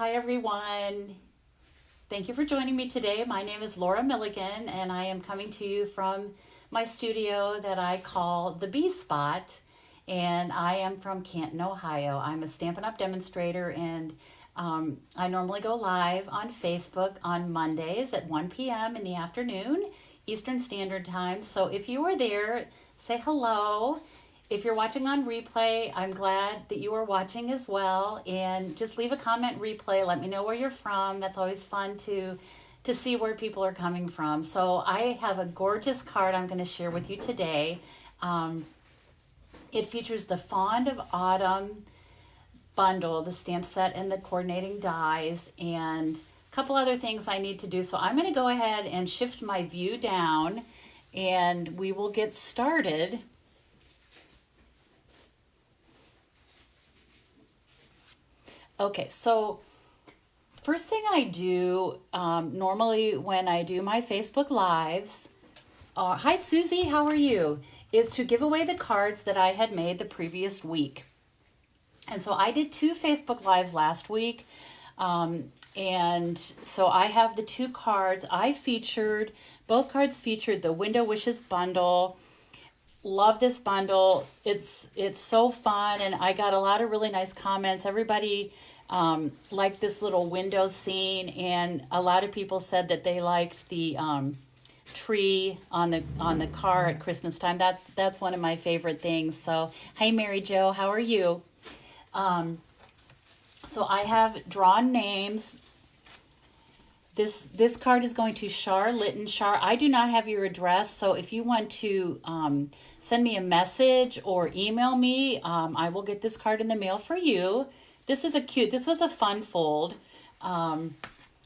Hi everyone. Thank you for joining me today. My name is Laura Milligan and I am coming to you from my studio that I call the Bee Spot, and I am from Canton, Ohio. I'm a Stampin' Up! Demonstrator, and I normally go live on Facebook on Mondays at 1 p.m. in the afternoon, Eastern Standard Time. So if you are there, say hello. If you're watching on replay, I'm glad that you are watching as well. And just leave a comment replay. Let me know where you're from. That's always fun to see where people are coming from. So I have a gorgeous card I'm going to share with you today. It features the Fond of Autumn bundle, the stamp set and the coordinating dies, and a couple other things I need to do. So I'm going to go ahead and shift my view down and we will get started. Okay, so first thing I do normally when I do my Facebook Lives, hi Susie, how are you? Is to give away the cards that I had made the previous week. And so I did 2 Facebook Lives last week, and so I have the 2 cards. Both cards featured the Window Wishes bundle. Love this bundle. It's so fun, and I got a lot of really nice comments. Everybody liked this little window scene, and a lot of people said that they liked the tree on the car at Christmas time. That's one of my favorite things. So, hi Mary Jo, how are you? So I have drawn names. This card is going to Char Litton. Char, I do not have your address, so if you want to send me a message or email me, I will get this card in the mail for you. This was a fun fold. And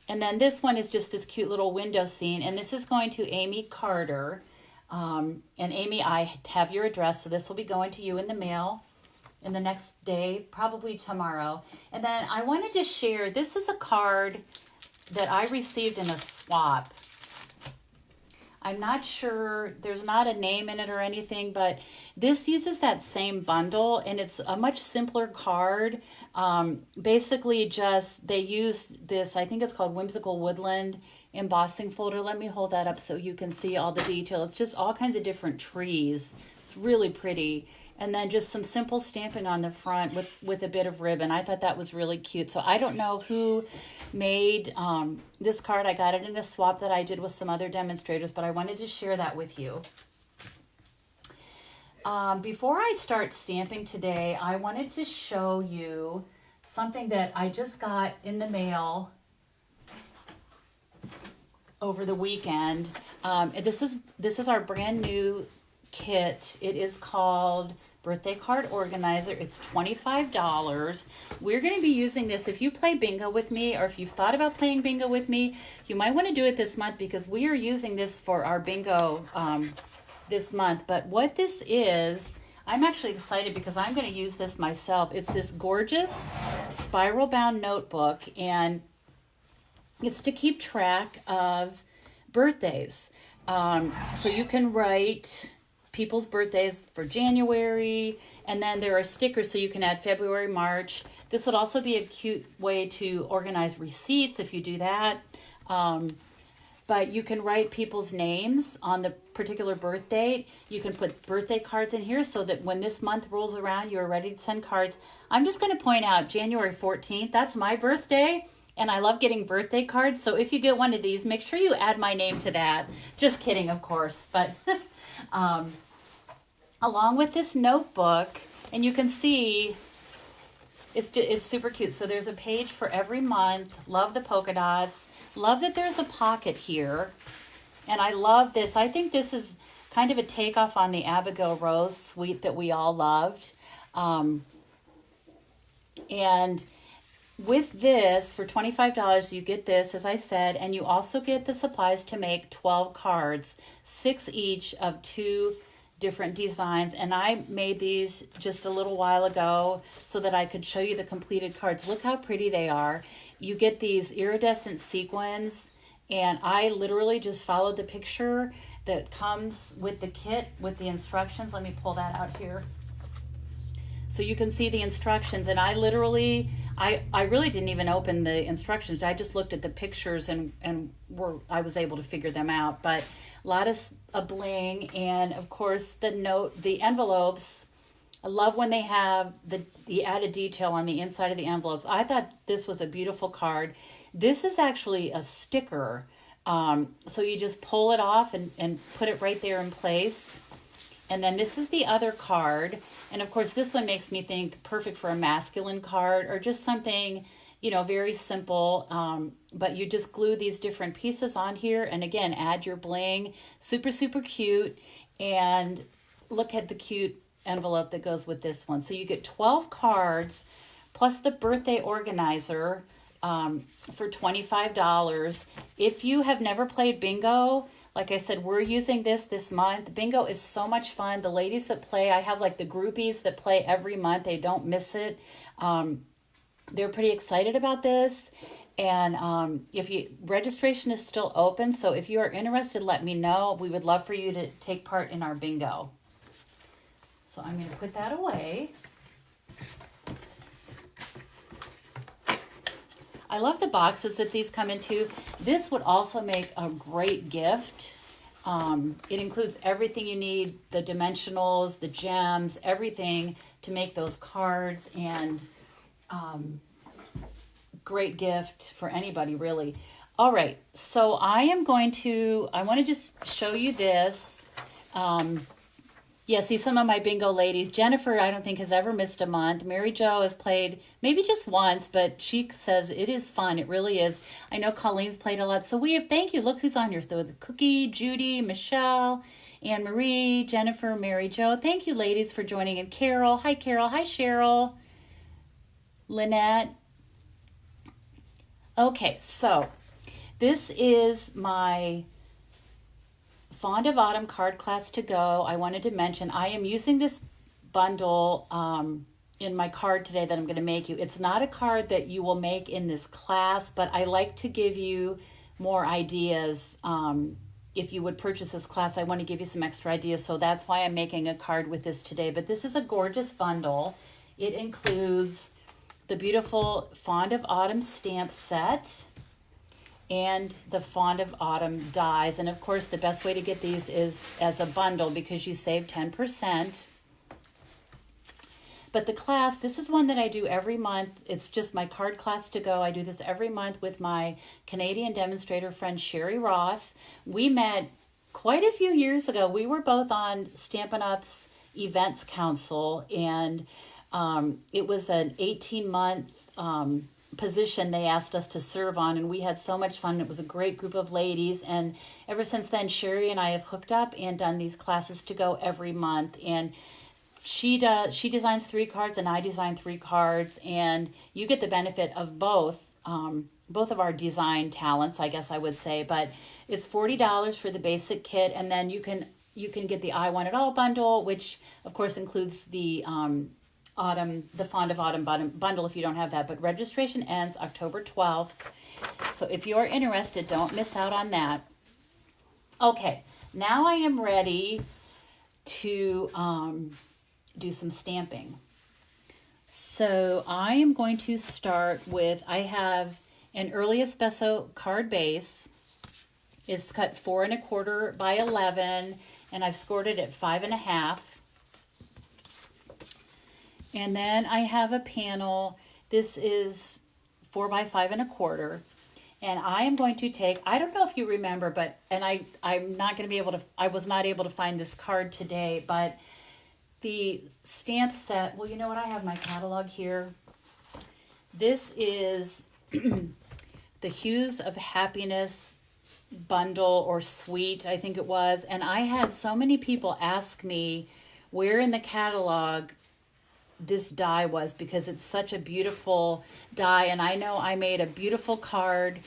then this one is just this cute little window scene, and this is going to Amy Carter. And Amy, I have your address, so this will be going to you in the mail in the next day, probably tomorrow. And then I wanted to share, this is a card that I received in a swap. I'm not sure, there's not a name in it or anything, but this uses that same bundle, and it's a much simpler card. Basically just, they used this, I think it's called Whimsical Woodland embossing folder. Let me hold that up so you can see all the detail. It's just all kinds of different trees. It's really pretty. And then just some simple stamping on the front with a bit of ribbon. I thought that was really cute. So I don't know who made this card. I got it in a swap that I did with some other demonstrators, but I wanted to share that with you. Before I start stamping today, I wanted to show you something that I just got in the mail over the weekend. This is our brand new kit. It is called Birthday Card Organizer. It's $25. We're going to be using this. If you play bingo with me, or if you've thought about playing bingo with me, you might want to do it this month, because we are using this for our bingo this month. But what this is, I'm actually excited because I'm going to use this myself. It's this gorgeous spiral bound notebook, and it's to keep track of birthdays. So you can write people's birthdays for January, and then there are stickers so you can add February, March. This would also be a cute way to organize receipts if you do that. But you can write people's names on the particular birth date. You can put birthday cards in here so that when this month rolls around, you're ready to send cards. I'm just going to point out January 14th, that's my birthday, and I love getting birthday cards. So if you get one of these, make sure you add my name to that. Just kidding, of course. But along with this notebook, and you can see it's super cute. So there's a page for every month. Love the polka dots. Love that there's a pocket here. And I love this. I think this is kind of a takeoff on the Abigail Rose suite that we all loved. And with this, for $25, you get this, as I said, and you also get the supplies to make 12 cards, 6 each of 2 different designs. And I made these just a little while ago so that I could show you the completed cards. Look how pretty they are. You get these iridescent sequins, and I literally just followed the picture that comes with the kit with the instructions. Let me pull that out here. So you can see the instructions, and I literally, I really didn't even open the instructions. I just looked at the pictures and I was able to figure them out. But a lot of bling, and of course the envelopes. I love when they have the added detail on the inside of the envelopes. I thought this was a beautiful card. This is actually a sticker. So you just pull it off and put it right there in place. And then this is the other card. And of course, this one makes me think perfect for a masculine card or just something, very simple. But you just glue these different pieces on here. And again, add your bling. Super, super cute. And look at the cute envelope that goes with this one. So you get 12 cards plus the birthday organizer for $25. If you have never played bingo, like I said, we're using this month. Bingo is so much fun. The ladies that play, I have like the groupies that play every month. They don't miss it. They're pretty excited about this. And registration is still open. So if you are interested, let me know. We would love for you to take part in our bingo. So I'm going to put that away. I love the boxes that these come into. This would also make a great gift. It includes everything you need, the dimensionals, the gems, everything to make those cards, and great gift for anybody, really. All right, so I want to just show you this. Yeah, see some of my bingo ladies. Jennifer, I don't think, has ever missed a month. Mary Jo has played maybe just once, but she says it is fun. It really is. I know Colleen's played a lot. So thank you. Look who's on here. So it's Cookie, Judy, Michelle, Anne Marie, Jennifer, Mary Jo. Thank you, ladies, for joining. And Carol. Hi, Carol. Hi, Cheryl. Lynette. Okay, so this is my Fond of Autumn card class to go. I wanted to mention I am using this bundle in my card today that I'm going to make you. It's not a card that you will make in this class, but I like to give you more ideas. If you would purchase this class, I want to give you some extra ideas, so that's why I'm making a card with this today. But this is a gorgeous bundle. It includes the beautiful Fond of Autumn stamp set and the Fond of Autumn dies. And of course, the best way to get these is as a bundle because you save 10%. But the class, this is one that I do every month. It's just my card class to go. I do this every month with my Canadian demonstrator friend, Sherry Roth. We met quite a few years ago. We were both on Stampin' Up's Events Council, and it was an 18-month position they asked us to serve on, and we had so much fun. It was a great group of ladies, and ever since then, Sherry and I have hooked up and done these classes to go every month. And she designs 3 cards, and I design 3 cards, and you get the benefit of both of our design talents, I guess I would say. But it's $40 for the basic kit, and then you can get the I Want It All bundle, which of course includes the Fond of Autumn bundle if you don't have that. But registration ends October 12th. So if you're interested, don't miss out on that. Okay, now I am ready to do some stamping. So I am going to start with, I have an Early Espresso card base. It's cut 4 1/4 by 11, and I've scored it at 5 1/2. And then I have a panel. This is 4 by 5 1/4. And I am going to take, I don't know if you remember, but, and I'm not going to be able to, I was not able to find this card today, but the stamp set, well, you know what? I have my catalog here. This is the Hues of Happiness bundle or suite, I think it was. And I had so many people ask me where in the catalog this die was, because it's such a beautiful die, and I know I made a beautiful card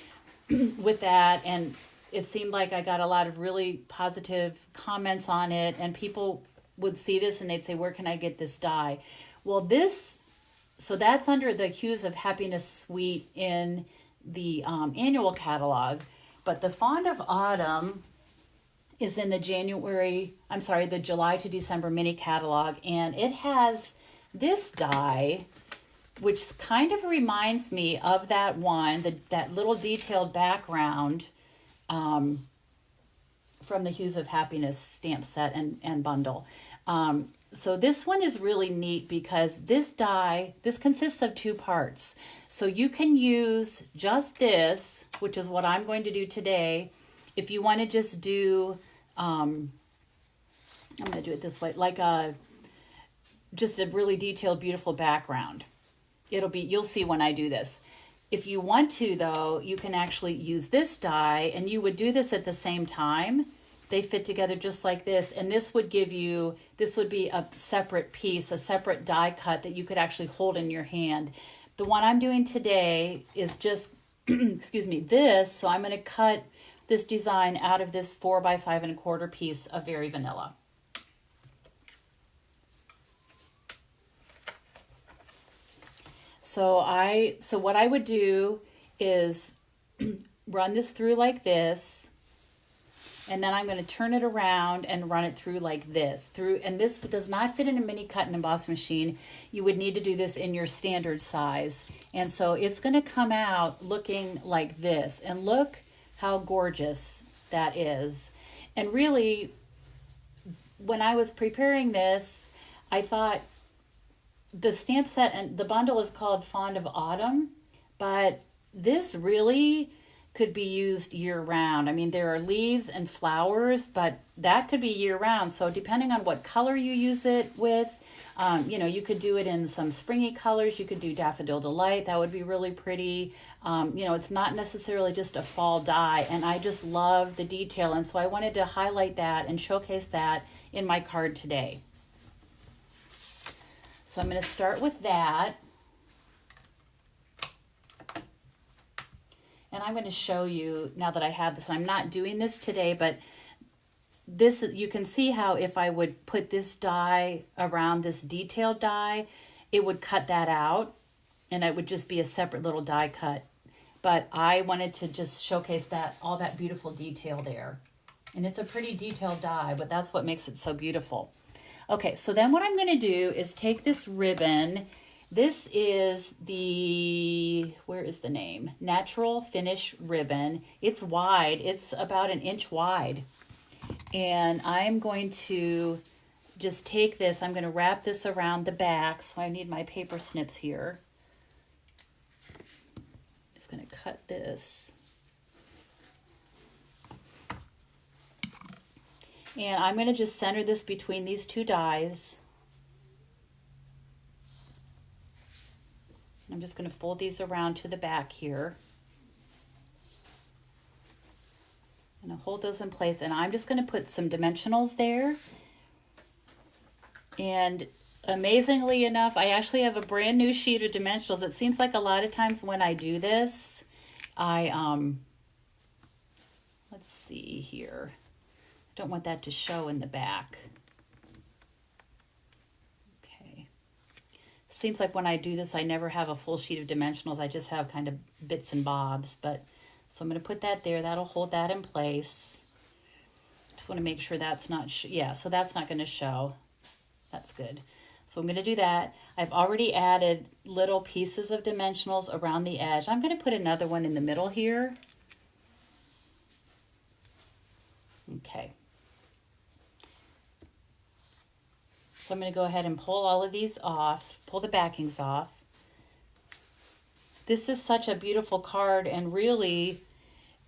with that, and it seemed like I got a lot of really positive comments on it, and people would see this and they'd say, where can I get this die? Well, so that's under the Hues of Happiness suite in the annual catalog, but the Fond of Autumn is in the July to December mini catalog, and it has this die, which kind of reminds me of that one, that little detailed background from the Hues of Happiness stamp set and bundle. So this one is really neat because this die, this consists of two parts. So you can use just this, which is what I'm going to do today. If you want to just do, I'm going to do it this way, like just a really detailed, beautiful background. You'll see when I do this. If you want to, though, you can actually use this die, and you would do this at the same time. They fit together just like this, and this would be a separate piece, a separate die cut that you could actually hold in your hand. The one I'm doing today is just, excuse me, this, so I'm going to cut this design out of this 4 by 5 1/4 piece of Very Vanilla. So what I would do is run this through like this, and then I'm going to turn it around and run it through like this. And this does not fit in a mini cut and emboss machine. You would need to do this in your standard size. And so it's going to come out looking like this. And look how gorgeous that is. And really, when I was preparing this, I thought the stamp set and the bundle is called Fond of Autumn, but this really could be used year-round. I mean, there are leaves and flowers, but that could be year-round. So depending on what color you use it with, you could do it in some springy colors. You could do Daffodil Delight. That would be really pretty. It's not necessarily just a fall die, and I just love the detail. And so I wanted to highlight that and showcase that in my card today. So I'm going to start with that. And I'm going to show you, now that I have this, I'm not doing this today, but this, you can see how if I would put this die around this detailed die, it would cut that out, and it would just be a separate little die cut. But I wanted to just showcase that, all that beautiful detail there. And it's a pretty detailed die, but that's what makes it so beautiful. Okay, so then what I'm going to do is take this ribbon. This is the, where is the name? Natural Finish ribbon. It's wide. It's about 1 inch wide. And I'm going to just take this. I'm going to wrap this around the back. So I need my paper snips here. Just going to cut this. And I'm going to just center this between these two dies. I'm just going to fold these around to the back here. And I'll hold those in place, and I'm just going to put some dimensionals there. And amazingly enough, I actually have a brand new sheet of dimensionals. It seems like a lot of times when I do this, let's see here. I don't want that to show in the back. Seems like when I do this, I never have a full sheet of dimensionals. I just have kind of bits and bobs. But so I'm going to put that there. That'll hold that in place. Just want to make sure that's not, so that's not going to show. That's good. So I'm going to do that. I've already added little pieces of dimensionals around the edge. I'm going to put another one in the middle here. Okay. So I'm going to go ahead and pull all of these off, pull the backings off. This is such a beautiful card, and really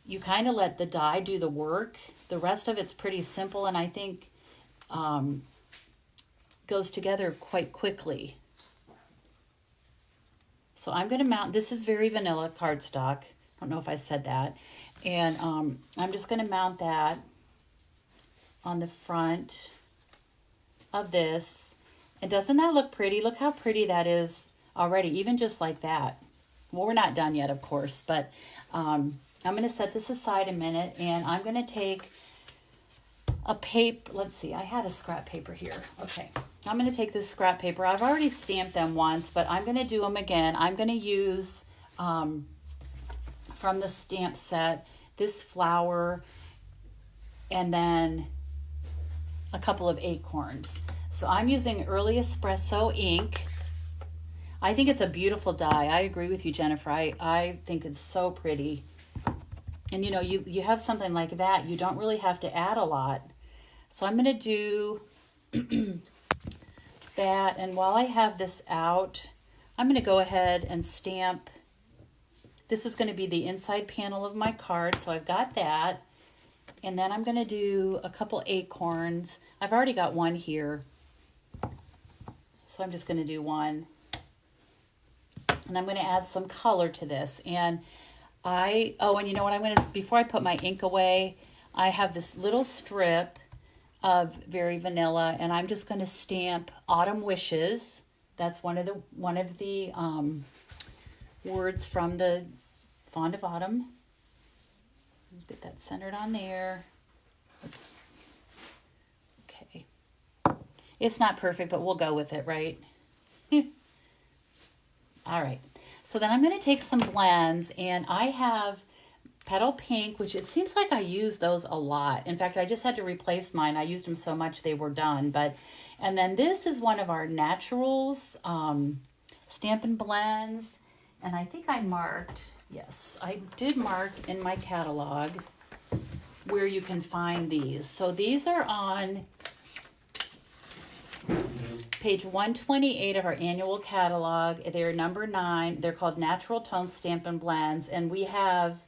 you kind of let the die do the work. The rest of it's pretty simple, and I think goes together quite quickly. So I'm going to mount, this is Very Vanilla cardstock. I don't know if I said that. And I'm just going to mount that on the front of this. And doesn't that look pretty? Look how pretty that is already, even just like that. Well, we're not done yet, of course, but I'm going to set this aside a minute, and I'm going to take a paper. Let's see, I had a scrap paper here. Okay, I'm going to take this scrap paper. I've already stamped them once, but I'm going to do them again. I'm going to use from the stamp set this flower, and then a couple of acorns. So I'm using Early Espresso ink. I think it's a beautiful dye. I agree with you, Jennifer. I think it's so pretty. And you know, you have something like that, you don't really have to add a lot. So I'm going to do that. And while I have this out, I'm going to go ahead and stamp. This is going to be the inside panel of my card. So I've got that. And then I'm going to do a couple acorns. I've already got one here. So I'm just going to do one. And I'm going to add some color to this. And and you know what, I'm going to, before I put my ink away, I have this little strip of Very Vanilla, and I'm just going to stamp Autumn Wishes. That's one of the words from the Fond of Autumn. Get that centered on there. Okay. It's not perfect, but we'll go with it, right? All right. So then I'm going to take some blends, and I have Petal Pink, which it seems like I use those a lot. In fact, I just had to replace mine. I used them so much they were done. And then this is one of our Naturals Stampin' blends. And I think I marked, yes, I did mark in my catalog where you can find these. So these are on page 128 of our annual catalog. They're number 9. They're called Natural Tone Stampin' Blends. And we have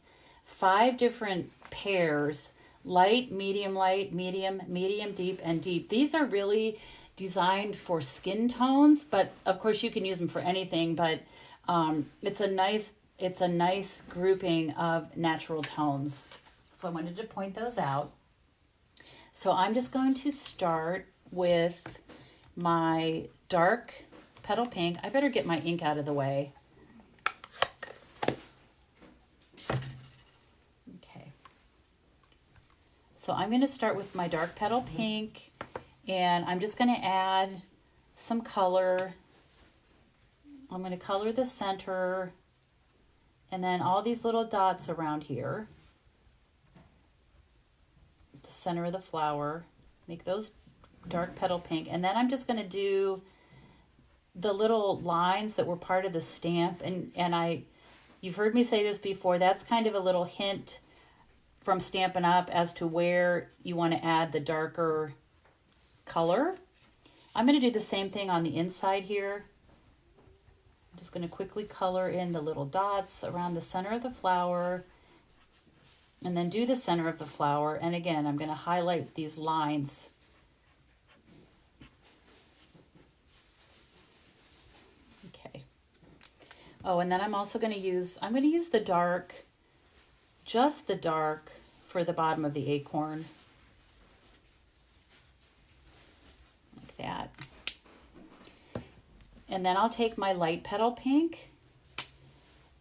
5 different pairs: light, medium, medium, deep, and deep. These are really designed for skin tones, but of course you can use them for anything. But it's a nice grouping of natural tones. So I wanted to point those out. So I'm just going to start with my dark Petal Pink. I better get my ink out of the way. So I'm going to start with my dark Petal Pink, and I'm just going to add some color. I'm going to color the center, and then all these little dots around here, the center of the flower, make those dark Petal Pink. And then I'm just going to do the little lines that were part of the stamp, and you've heard me say this before, that's kind of a little hint from Stampin' Up! As to where you want to add the darker color. I'm going to do the same thing on the inside here. I'm just going to quickly color in the little dots around the center of the flower, and then do the center of the flower. And again, I'm going to highlight these lines. Okay. Oh, and then I'm also going to use, the dark, just the dark for the bottom of the acorn. Like that. And then I'll take my light Petal Pink,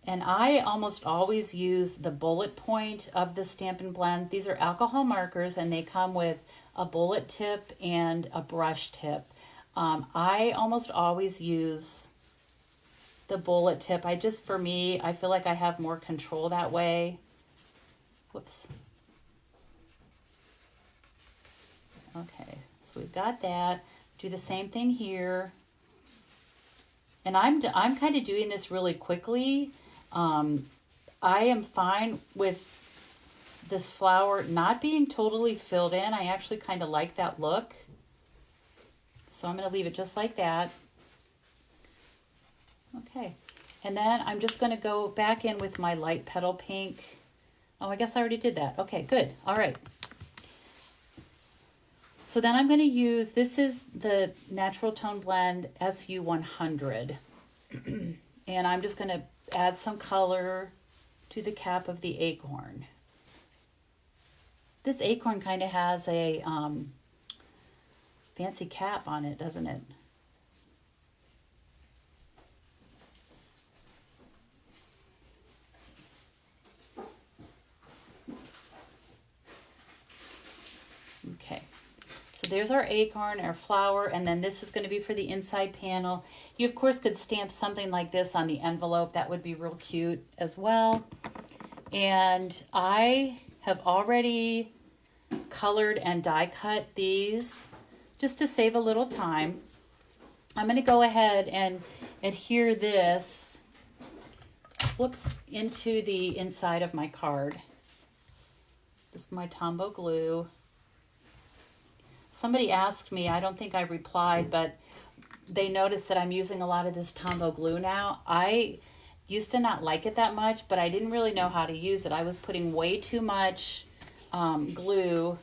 and I almost always use the bullet point of the Stampin' Blend. These are alcohol markers, and they come with a bullet tip and a brush tip. I almost always use the bullet tip. For me, I feel like I have more control that way. Whoops. Okay, so we've got that. Do the same thing here. And I'm kind of doing this really quickly. I am fine with this flower not being totally filled in. I actually kind of like that look. So I'm going to leave it just like that. Okay, and then I'm just going to go back in with my light Petal Pink. Oh, I guess I already did that. Okay, good. All right. So then I'm going to use, this is the Natural Tone Blend SU100. And I'm just going to add some color to the cap of the acorn. This acorn kind of has a fancy cap on it, doesn't it? Okay, so there's our acorn, our flower, and then this is going to be for the inside panel. You, of course, could stamp something like this on the envelope. That would be real cute as well. And I have already colored and die cut these just to save a little time, I'm going to go ahead and adhere this, whoops, into the inside of my card. This is my Tombow glue. Somebody asked me, I don't think I replied, but they noticed that I'm using a lot of this Tombow glue now. I used to not like it that much, but I didn't really know how to use it. I was putting way too much glue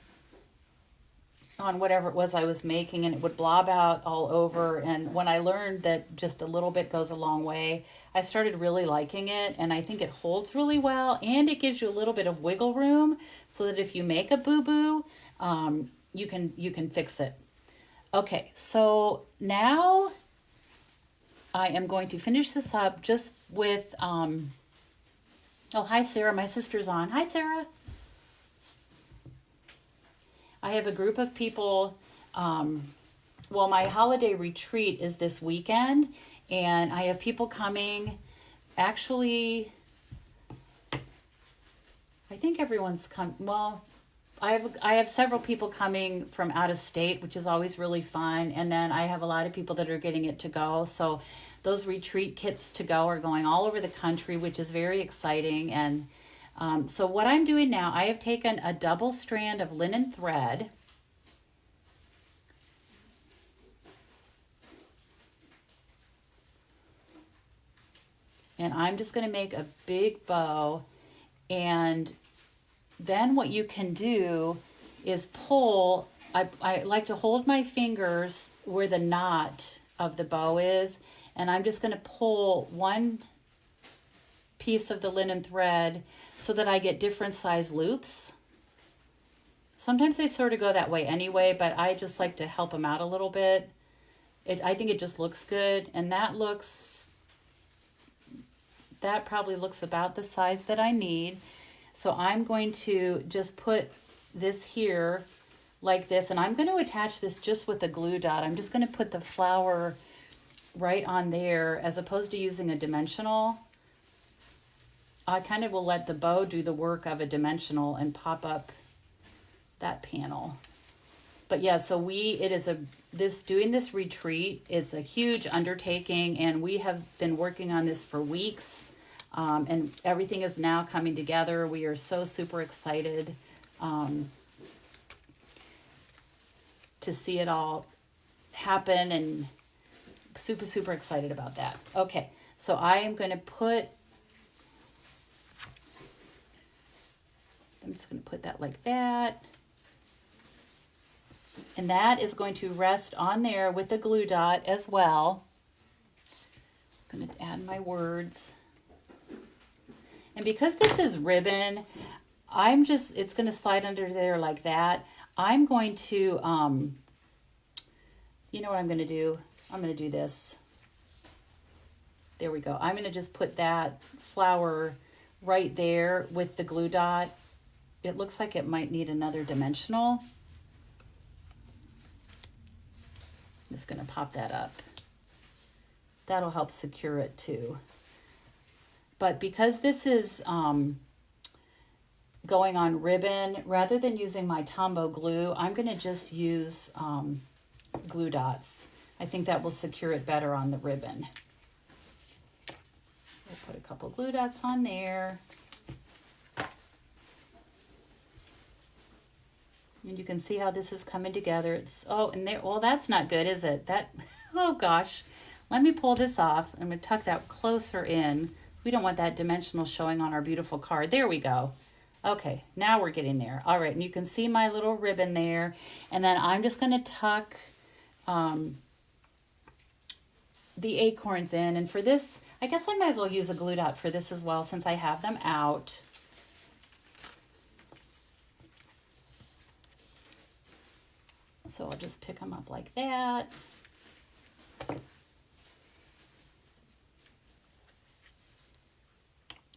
on whatever it was I was making, and it would blob out all over. And when I learned that just a little bit goes a long way, I started really liking it, and I think it holds really well, and it gives you a little bit of wiggle room so that if you make a boo-boo, you can fix it. Okay, so now I am going to finish this up just with, oh, hi Sarah, my sister's on. Hi Sarah. I have a group of people, well, my holiday retreat is this weekend, and I have people coming. Actually, I think everyone's come, well, I have several people coming from out of state, which is always really fun, and then I have a lot of people that are getting it to go, so those retreat kits to go are going all over the country, which is very exciting. And so what I'm doing now, I have taken a double strand of linen thread, and I'm just going to make a big bow. And then what you can do is pull, I like to hold my fingers where the knot of the bow is, and I'm just going to pull one piece of the linen thread so that I get different size loops. Sometimes they sort of go that way anyway, but I just like to help them out a little bit. I think it just looks good, and that probably looks about the size that I need. So I'm going to just put this here like this, and I'm going to attach this just with a glue dot. I'm just going to put the flower right on there as opposed to using a dimensional. I kind of will let the bow do the work of a dimensional and pop up that panel. But yeah, so doing this retreat, it's a huge undertaking, and we have been working on this for weeks, and everything is now coming together. We are so super excited to see it all happen, and super, super excited about that. Okay, so I am going to I'm just going to put that like that. And that is going to rest on there with a glue dot as well. I'm going to add my words. And because this is ribbon, it's going to slide under there like that. I'm going to, you know what I'm going to do? I'm going to do this. There we go. I'm going to just put that flower right there with the glue dot. It looks like it might need another dimensional. I'm just going to pop that up. That'll help secure it too. But because this is going on ribbon, rather than using my Tombow glue, I'm going to just use glue dots. I think that will secure it better on the ribbon. We'll put a couple glue dots on there. And you can see how this is coming together. Well, that's not good, is it? Oh gosh. Let me pull this off. I'm going to tuck that closer in. We don't want that dimensional showing on our beautiful card. There we go. Okay, now we're getting there. All right, and you can see my little ribbon there. And then I'm just going to tuck the acorns in. And for this, I guess I might as well use a glue dot for this as well, since I have them out. So I'll just pick them up like that.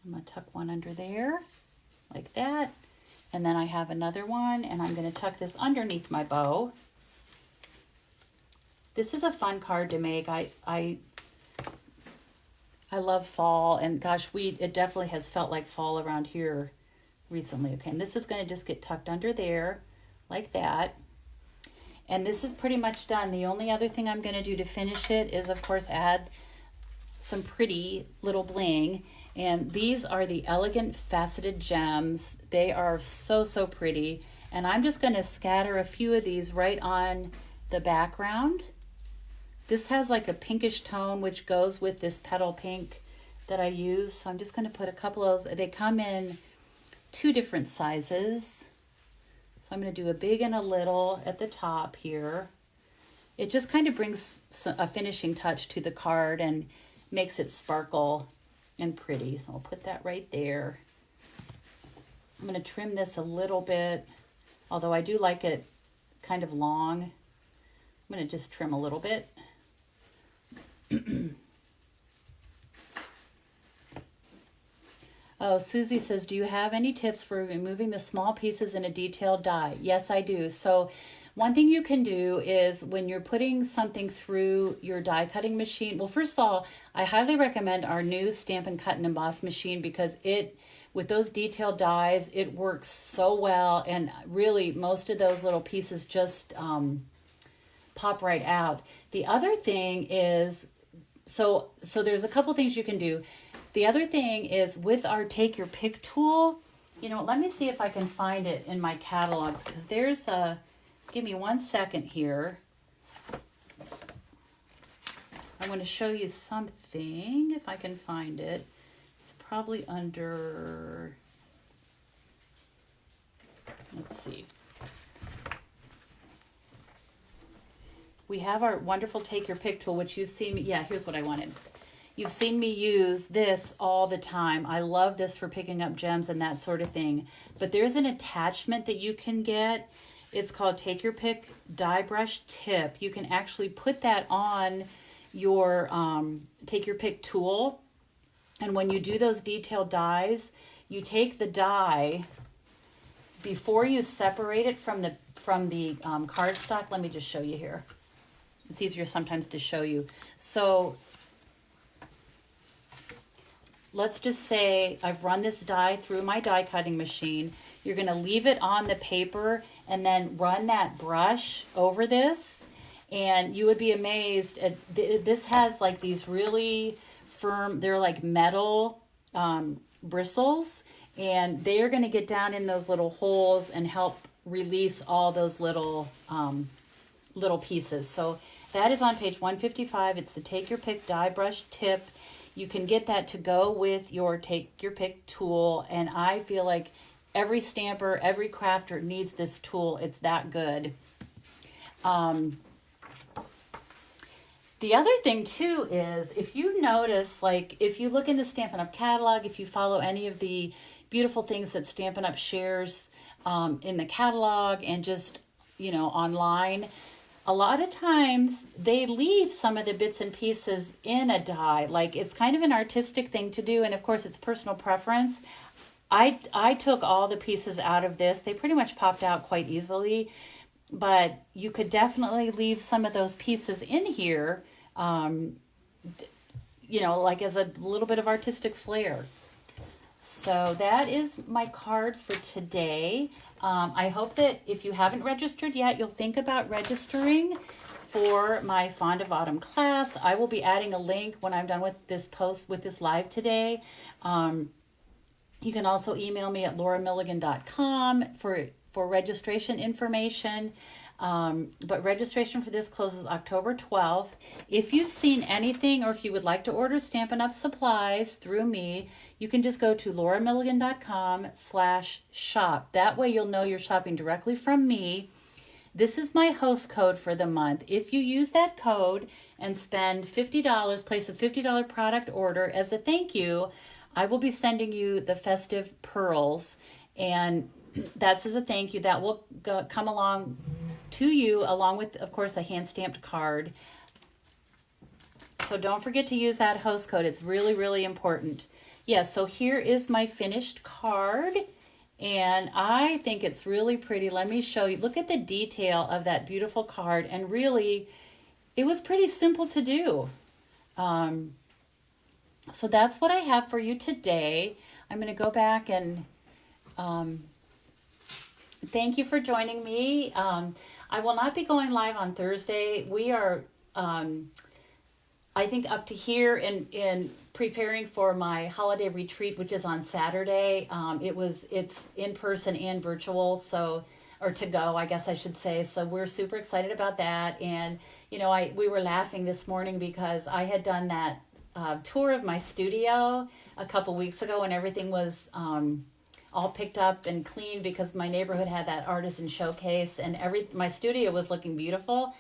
I'm going to tuck one under there like that. And then I have another one, and I'm going to tuck this underneath my bow. This is a fun card to make. I love fall, and gosh, it definitely has felt like fall around here recently. Okay, and this is going to just get tucked under there like that. And this is pretty much done. The only other thing I'm going to do to finish it is, of course, add some pretty little bling. And these are the Elegant Faceted Gems. They are so, so pretty. And I'm just going to scatter a few of these right on the background. This has like a pinkish tone, which goes with this petal pink that I use. So I'm just going to put a couple of those. They come in 2 different sizes. So I'm going to do a big and a little at the top here. It just kind of brings a finishing touch to the card and makes it sparkle and pretty. So I'll put that right there. I'm going to trim this a little bit, although I do like it kind of long. I'm going to just trim a little bit. Oh, Susie says, do you have any tips for removing the small pieces in a detailed die? Yes, I do. So one thing you can do is when you're putting something through your die cutting machine, well, first of all, I highly recommend our new Stampin' Cut and Emboss machine because with those detailed dies, it works so well. And really, most of those little pieces just pop right out. The other thing is, so there's a couple things you can do. The other thing is with our Take Your Pick tool, you know, let me see if I can find it in my catalog, because there's a, give me 1 second here. I'm going to show you something, if I can find it. It's probably under, let's see. We have our wonderful Take Your Pick tool, which you've seen me, yeah, here's what I wanted. You've seen me use this all the time. I love this for picking up gems and that sort of thing. But there's an attachment that you can get. It's called Take Your Pick Die Brush Tip. You can actually put that on your Take Your Pick tool. And when you do those detailed dies, you take the die before you separate it from the cardstock. Let me just show you here. It's easier sometimes to show you. So let's just say I've run this die through my die cutting machine. You're going to leave it on the paper and then run that brush over this. And you would be amazed at this has like these really firm, they're like metal bristles, and they are going to get down in those little holes and help release all those little pieces. So that is on page 155. It's the Take Your Pick Die Brush Tip. You can get that to go with your Take Your Pick tool, and I feel like every stamper, every crafter needs this tool. It's that good. The other thing too is, if you notice, like if you look in the Stampin' Up! Catalog, if you follow any of the beautiful things that Stampin' Up! Shares in the catalog and just, you know, online, a lot of times they leave some of the bits and pieces in a die. Like, it's kind of an artistic thing to do, and of course it's personal preference. I took all the pieces out of this. They pretty much popped out quite easily, but you could definitely leave some of those pieces in here, you know, like as a little bit of artistic flair. So that is my card for today. I hope that if you haven't registered yet, you'll think about registering for my Fond of Autumn class. I will be adding a link when I'm done with this post, with this live today. You can also email me at lauramilligan.com for registration information. But registration for this closes October 12th. If you've seen anything, or if you would like to order Stampin' Up! Supplies through me, you can just go to lauramilligan.com/shop. That way you'll know you're shopping directly from me. This is my host code for the month. If you use that code and spend $50, place a $50 product order as a thank you, I will be sending you the festive pearls, and that's as a thank you. That will come along to you, along with, of course, a hand-stamped card. So don't forget to use that host code. It's really, really important. Yeah, so here is my finished card, and I think it's really pretty. Let me show you. Look at the detail of that beautiful card, and really, it was pretty simple to do. So that's what I have for you today. I'm going to go back and thank you for joining me. I will not be going live on Thursday. We are, I think, up to here in preparing for my holiday retreat, which is on Saturday. It's in person and virtual, so, or to go, I guess I should say. So we're super excited about that. And we were laughing this morning because I had done that tour of my studio a couple weeks ago, and everything was all picked up and clean because my neighborhood had that artisan showcase, and my studio was looking beautiful.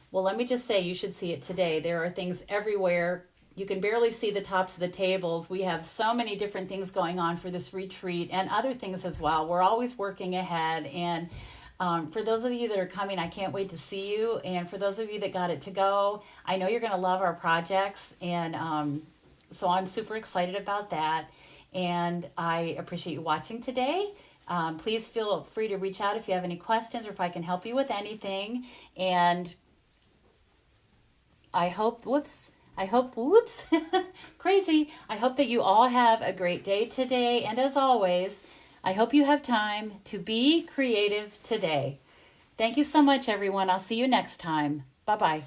Well, let me just say, you should see it today. There are things everywhere. You can barely see the tops of the tables. We have so many different things going on for this retreat and other things as well. We're always working ahead. And for those of you that are coming, I can't wait to see you. And for those of you that got it to go, I know you're going to love our projects. And so I'm super excited about that. And I appreciate you watching today. Please feel free to reach out if you have any questions or if I can help you with anything. And I hope, crazy. I hope that you all have a great day today. And as always, I hope you have time to be creative today. Thank you so much, everyone. I'll see you next time. Bye-bye.